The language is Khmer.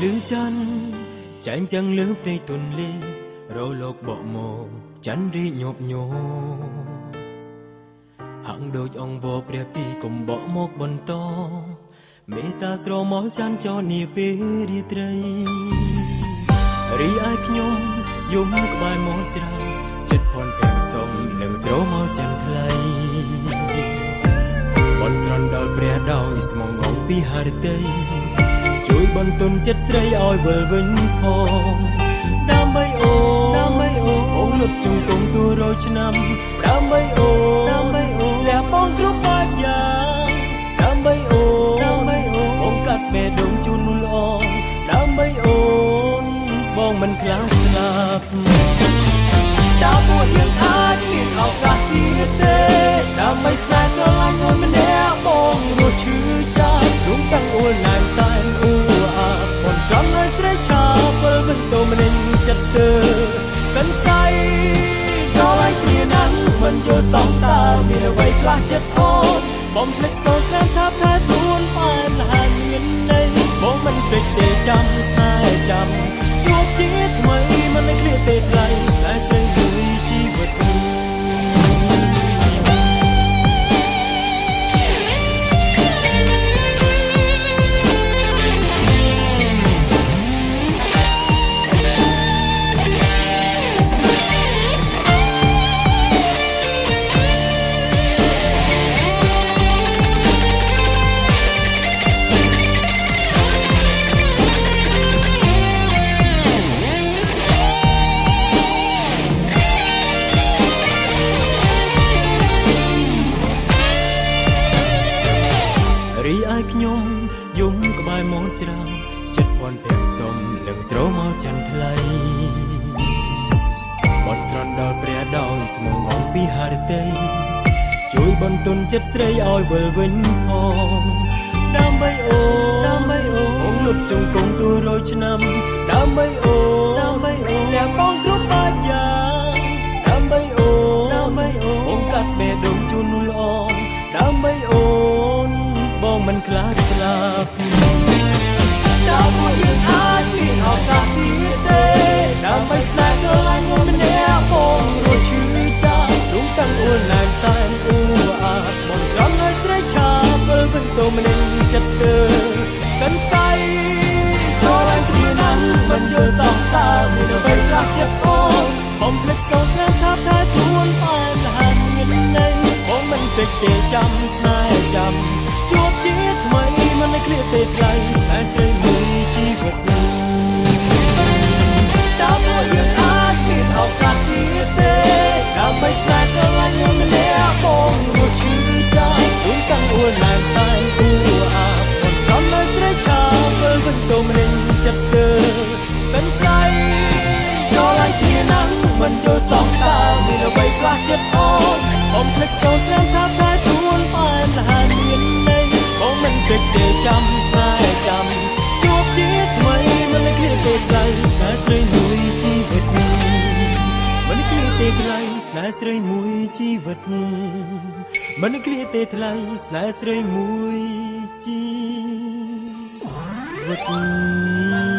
lư chân chàng chẳng lướt tây tuần lê rô lộc bỏ mồ chắn đi nhộp nhô hạng đôi ông vô bè pi cùng bỏ một bần to mẹ ta sro món chăn cho nia bê đi tây ri ai nhom yếm cái bài món trà chất phòn bèn sông đừng sro món chăn thay bần sron đôi bè đau is mong ngóng pi hà tâyជួយបន្ទន់ចិត្តស្រីឲ្យវិលវិញផងដើម្បីអូនលុបជង្គង់ទួរយឆ្នាំដើម្បីអូនលះបង់គ្រប់បែបយ៉ាងដើម្បីអូនបងកាត់បេះដូងជូនល្អដើម្បីអូនបងមិនខ្លាំងស្លាប់តើពួកយើងអាចមានឱកាសទៀតទេដើម្បីស្នេហ៍ស្រឡាញ់មួយម្នាក់បងរស់ឈឺចាប់រំតាំងអួលណែនសែនអ៊ូអាបងស្រំឲ្យស្រីឆាពិលបន្ទោម្នេញចិត្តស្ទើសិនស្អីស្រឡាញ់គ្នាណាស់មិនយល់សោះតើមានអ្វីខ្លះចិត្តអូនបំភ្លេចសូនស្នាមថាថាខ្លួនបែបណាមានន័យបងមិនភ្លេចទេចាំស្នេហ៍ចាំជួបជាថ្មីមិនឃ្លាតទេថ្លៃស្នេហ៍ស្រីមួយជីវិតខ្ញុំយំក្បែរមកច្រាំចិត្តបនពាក់សុំនឹងស្រោមកចន្ទថ្លៃបនស្រន់ដល់ព្រះដោយស្មងងពីហារតីជួយបន្ទន់ចិត្តស្រីឲ្យវិលវិញផងដើម្បីអូនលុបជង្គង់ទួរយឆ្នាំដើម្បីអូនលះបង់គ្រប់បែបយ៉ាងដើម្បីអូនបងកាត់បេះដូងជូនល្អដើម្បីអូនបងមិនខ្លាចស្លាប់តើពួកយើងអាចមានឱកាសទៀតទេដើម្បីស្នេហ៍ស្រឡាញ់មួយម្នាក់បងរស់ឈឺចាប់រំតាំងអួលណែនសែនអ៊ូអាបងស្រំឲ្យស្រីឆាពិលបន្ទោម្នេញចិត្តស្ទើសិនស្អីស្រឡាញ់គ្នាណាស់មិនយល់សោះតើមានអ្វីខ្លះចិត្តអូនបំភ្លេចសូនស្នាមថាថាខ្លួនបែបណាមានន័យបងមិនភ្លេចទេចាំស្នេហ៍ចាំជួបជាថ្មីមិនឃ្លាតទេថ្លៃស្នេហ៍ស្រីមួយជីវិតតើពួកយើងអាចមានឱកាសទៀតទេដើម្បីស្នេហ៍ស្រឡាញ់មួយម្នាក់បងរស់ឈឺចាប់រំតាំងអួលណែនសែនអ៊ូអាបងស្រំឲ្យស្រីឆាពិលបន្ទោម្នេញចិត្តស្ទើសិនស្អីស្រឡាញ់គ្នាណាស់មិនយល់សោះតើមានអ្វីខ្លះចិត្តអូនបំភ្លេចសូនស្នាមថាតែខ្លួនបែបណាមានន័យបងមិនភ្លេចទេចាំស្នេហ៍ចាំជួបជាថ្មីមិនឃ្លាតទេថ្លៃស្នេហ៍ស្រីមួយជីវិតមិនឃ្លាតទេថ្លៃស្នេហ៍ស្រីមួយជីវិតមិនឃ្លាតទេថ្លៃស្នេហ៍ស្រីមួយជីវិត